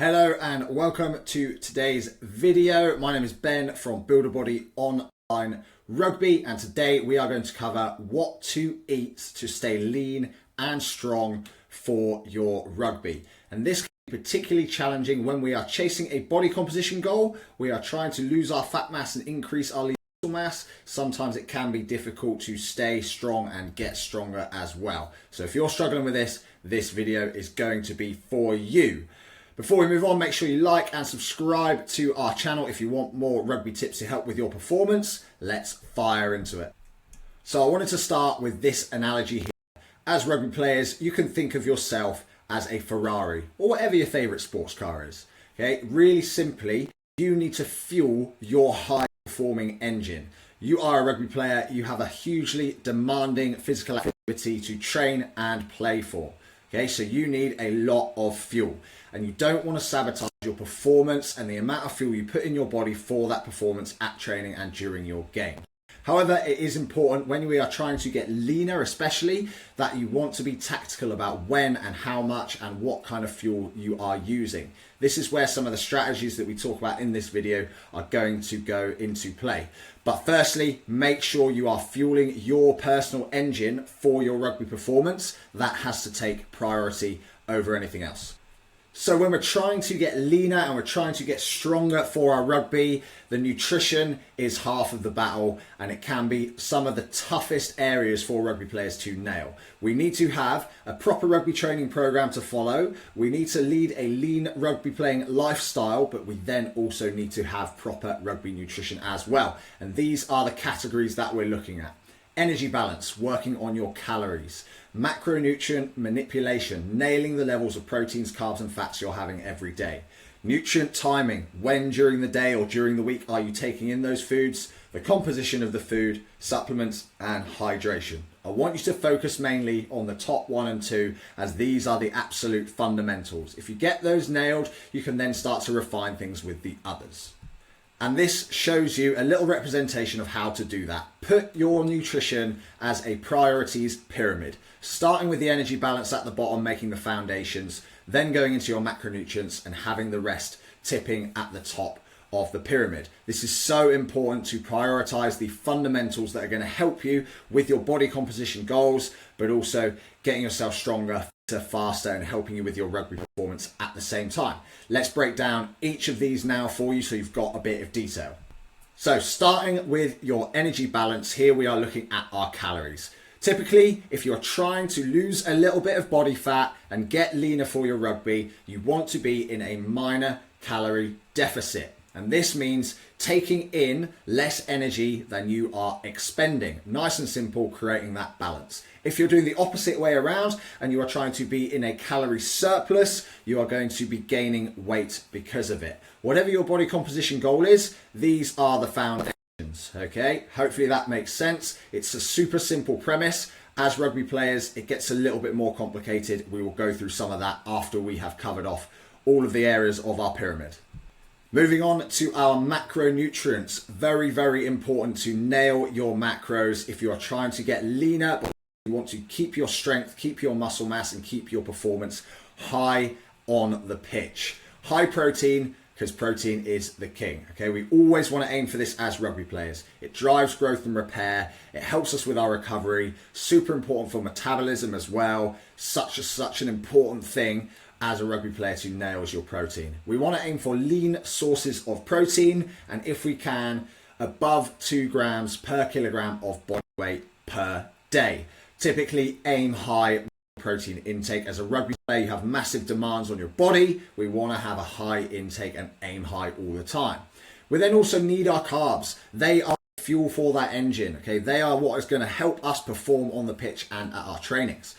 Hello and welcome to today's video. My name is Ben from Build a Body Online Rugby, and today we are going to cover what to eat to stay lean and strong for your rugby. And this can be particularly challenging when we are chasing a body composition goal. We are trying to lose our fat mass and increase our lean muscle mass. Sometimes it can be difficult to stay strong and get stronger as well. So if you're struggling with this video is going to be for you. Before we move on, make sure you like and subscribe to our channel if you want more rugby tips to help with your performance. Let's fire into it. So I wanted to start with this analogy here. As rugby players, you can think of yourself as a Ferrari or whatever your favorite sports car is. Okay, really simply, you need to fuel your high performing engine. You are a rugby player, you have a hugely demanding physical activity to train and play for. Okay, so you need a lot of fuel, and you don't want to sabotage your performance and the amount of fuel you put in your body for that performance at training and during your game. However, it is important when we are trying to get leaner, especially, that you want to be tactical about when and how much and what kind of fuel you are using. This is where some of the strategies that we talk about in this video are going to go into play. But firstly, make sure you are fueling your personal engine for your rugby performance. That has to take priority over anything else. So when we're trying to get leaner and we're trying to get stronger for our rugby, the nutrition is half of the battle, and it can be some of the toughest areas for rugby players to nail. We need to have a proper rugby training program to follow. We need to lead a lean rugby playing lifestyle, but we then also need to have proper rugby nutrition as well. And these are the categories that we're looking at. Energy balance, working on your calories. Macronutrient manipulation, nailing the levels of proteins, carbs and fats you're having every day. Nutrient timing, when during the day or during the week are you taking in those foods, the composition of the food, supplements and hydration. I want you to focus mainly on the top 1 and 2, as these are the absolute fundamentals. If you get those nailed, you can then start to refine things with the others. And this shows you a little representation of how to do that. Put your nutrition as a priorities pyramid, starting with the energy balance at the bottom, making the foundations, then going into your macronutrients and having the rest tipping at the top of the pyramid. This is so important to prioritize the fundamentals that are going to help you with your body composition goals, but also getting yourself stronger, faster, and helping you with your rugby performance at the same time. Let's break down each of these now for you so you've got a bit of detail. So starting with your energy balance, here we are looking at our calories. Typically, if you're trying to lose a little bit of body fat and get leaner for your rugby, you want to be in a minor calorie deficit. And this means taking in less energy than you are expending. Nice and simple, creating that balance. If you're doing the opposite way around and you are trying to be in a calorie surplus, you are going to be gaining weight because of it. Whatever your body composition goal is, these are the foundations, okay? Hopefully that makes sense. It's a super simple premise. As rugby players, it gets a little bit more complicated. We will go through some of that after we have covered off all of the areas of our pyramid. Moving on to our macronutrients. Very, very important to nail your macros if you are trying to get leaner, but you want to keep your strength, keep your muscle mass, and keep your performance high on the pitch. High protein, because protein is the king. Okay, we always want to aim for this as rugby players. It drives growth and repair. It helps us with our recovery. Super important for metabolism as well. Such an important thing as a rugby player to nail your protein. We want to aim for lean sources of protein, and if we can, above 2 grams per kilogram of body weight per day. Typically aim high protein intake. As a rugby player, you have massive demands on your body. We want to have a high intake and aim high all the time. We then also need our carbs. They are fuel for that engine. Okay, they are what is going to help us perform on the pitch and at our trainings.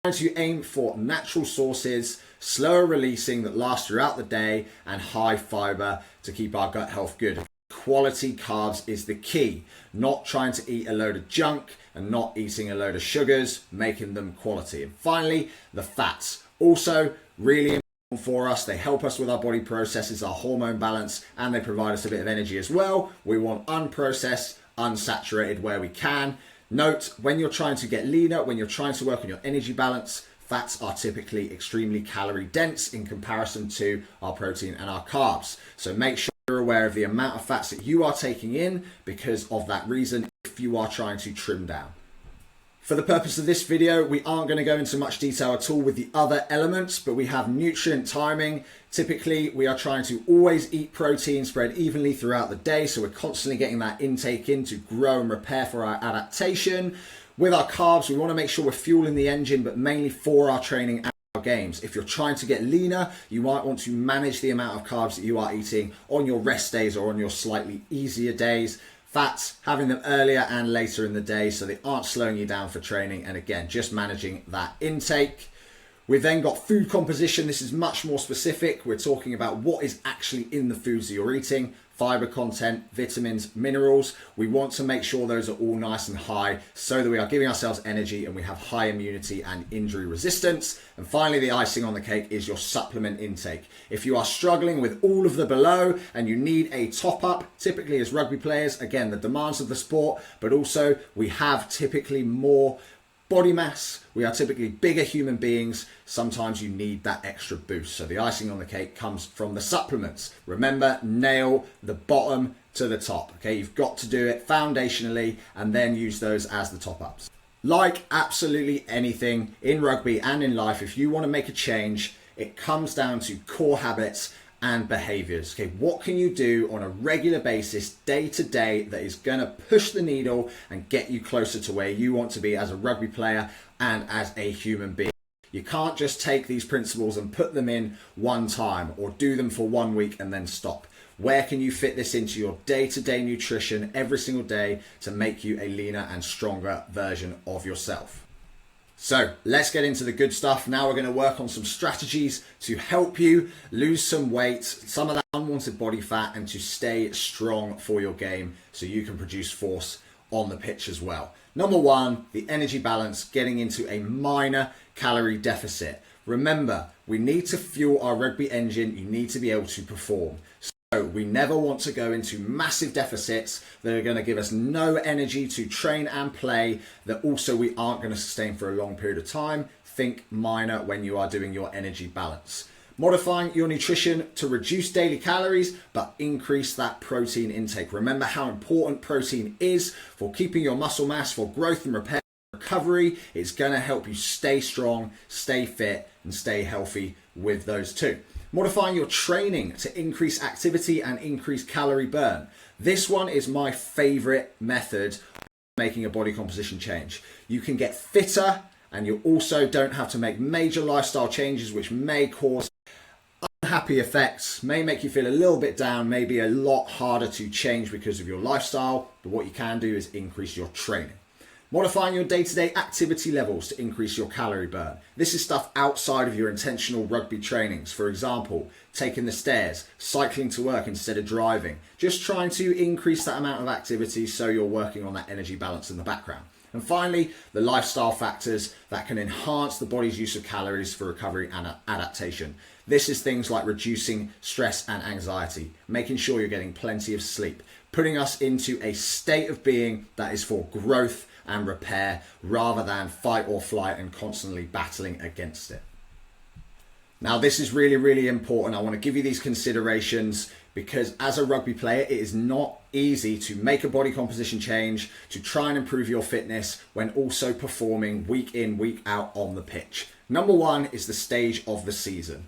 To aim for natural sources, slower releasing that last throughout the day, and high fiber to keep our gut health good. Quality carbs is the key. Not trying to eat a load of junk and not eating a load of sugars, making them quality. And finally, the fats. Also really important for us. They help us with our body processes, our hormone balance, and they provide us a bit of energy as well. We want unprocessed, unsaturated where we can. Note, when you're trying to get leaner, when you're trying to work on your energy balance, fats are typically extremely calorie dense in comparison to our protein and our carbs. So make sure you're aware of the amount of fats that you are taking in because of that reason if you are trying to trim down. For the purpose of this video, we aren't going to go into much detail at all with the other elements, but we have nutrient timing. Typically, we are trying to always eat protein spread evenly throughout the day, so we're constantly getting that intake in to grow and repair for our adaptation. With our carbs, we want to make sure we're fueling the engine, but mainly for our training and our games. If you're trying to get leaner, you might want to manage the amount of carbs that you are eating on your rest days or on your slightly easier days. Fats, having them earlier and later in the day so they aren't slowing you down for training. And again, just managing that intake. We've then got food composition. This is much more specific. We're talking about what is actually in the foods that you're eating. Fiber content, vitamins, minerals. We want to make sure those are all nice and high so that we are giving ourselves energy and we have high immunity and injury resistance. And finally, the icing on the cake is your supplement intake. If you are struggling with all of the below and you need a top up, typically as rugby players, again, the demands of the sport, but also we have typically more body mass, we are typically bigger human beings. Sometimes you need that extra boost. So the icing on the cake comes from the supplements. Remember, nail the bottom to the top. Okay, you've got to do it foundationally and then use those as the top ups. Like absolutely anything in rugby and in life, if you want to make a change, it comes down to core habits and behaviors. Okay, what can you do on a regular basis, day to day, that is going to push the needle and get you closer to where you want to be as a rugby player and as a human being? You can't just take these principles and put them in one time or do them for 1 week and then stop. Where can you fit this into your day-to-day nutrition every single day to make you a leaner and stronger version of yourself? So let's get into the good stuff. Now we're going to work on some strategies to help you lose some weight, some of that unwanted body fat, and to stay strong for your game so you can produce force on the pitch as well. Number one, the energy balance, getting into a minor calorie deficit. Remember, we need to fuel our rugby engine. You need to be able to perform. So we never want to go into massive deficits that are going to give us no energy to train and play, that also we aren't going to sustain for a long period of time. Think minor when you are doing your energy balance. Modifying your nutrition to reduce daily calories, but increase that protein intake. Remember how important protein is for keeping your muscle mass, for growth and repair, recovery. It's going to help you stay strong, stay fit, and stay healthy with those two. Modifying your training to increase activity and increase calorie burn. This one is my favorite method of making a body composition change. You can get fitter and you also don't have to make major lifestyle changes which may cause unhappy effects, may make you feel a little bit down, may be a lot harder to change because of your lifestyle, but what you can do is increase your training. Modifying your day-to-day activity levels to increase your calorie burn. This is stuff outside of your intentional rugby trainings. For example, taking the stairs, cycling to work instead of driving. Just trying to increase that amount of activity so you're working on that energy balance in the background. And finally, the lifestyle factors that can enhance the body's use of calories for recovery and adaptation. This is things like reducing stress and anxiety, making sure you're getting plenty of sleep, putting us into a state of being that is for growth and repair rather than fight or flight and constantly battling against it. Now, this is really, really important. I want to give you these considerations because as a rugby player, it is not easy to make a body composition change, to try and improve your fitness when also performing week in, week out on the pitch. Number one is the stage of the season.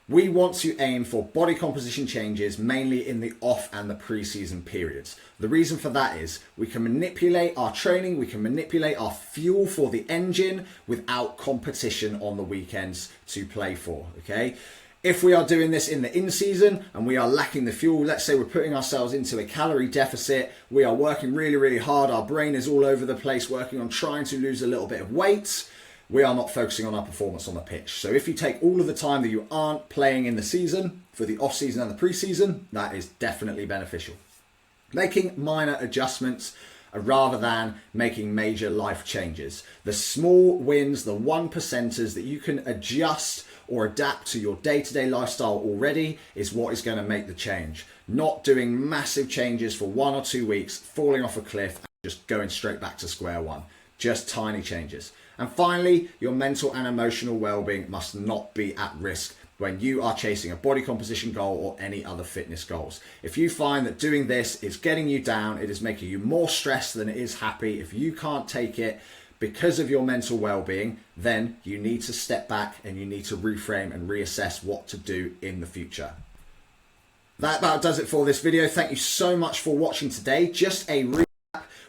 We want to aim for body composition changes mainly in the off and the pre-season periods. The reason for that is we can manipulate our training, we can manipulate our fuel for the engine without competition on the weekends to play for, okay? If we are doing this in the in-season and we are lacking the fuel, let's say we're putting ourselves into a calorie deficit, we are working really, really hard, our brain is all over the place working on trying to lose a little bit of weight, we are not focusing on our performance on the pitch. So if you take all of the time that you aren't playing in the season for the off-season and the pre-season, that is definitely beneficial. Making minor adjustments rather than making major life changes. The small wins, the 1%ers that you can adjust or adapt to your day-to-day lifestyle already is what is going to make the change. Not doing massive changes for 1 or 2 weeks, falling off a cliff and just going straight back to square one. just tiny changes. And finally, your mental and emotional well-being must not be at risk when you are chasing a body composition goal or any other fitness goals. If you find that doing this is getting you down, it is making you more stressed than it is happy, if you can't take it because of your mental well-being, then you need to step back and you need to reframe and reassess what to do in the future. That about does it for this video. Thank you so much for watching today. Just a recap.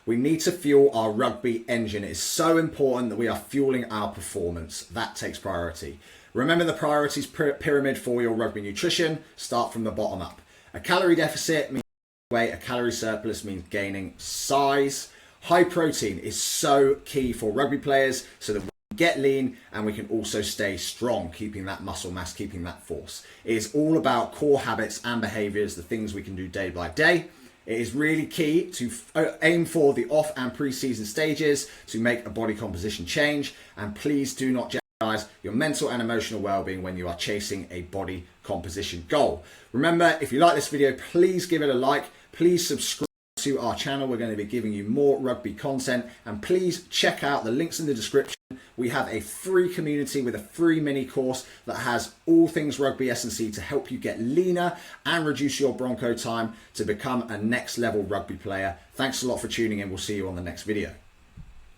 We need to fuel our rugby engine. It is so important that we are fueling our performance. That takes priority. Remember the priorities pyramid for your rugby nutrition. Start from the bottom up. A calorie deficit means weight. A calorie surplus means gaining size. High protein is so key for rugby players so that we get lean and we can also stay strong, keeping that muscle mass, keeping that force. It is all about core habits and behaviors, the things we can do day by day. It is really key to aim for the off and pre-season stages to make a body composition change, and please do not jeopardize your mental and emotional well-being when you are chasing a body composition goal. Remember, if you like this video, please give it a like, please subscribe to our channel. We're going to be giving you more rugby content, and please check out the links in the description. We have a free community with a free mini course that has all things rugby S&C to help you get leaner and reduce your bronco time to become a next level rugby player. Thanks a lot for tuning in. We'll see you on the next video.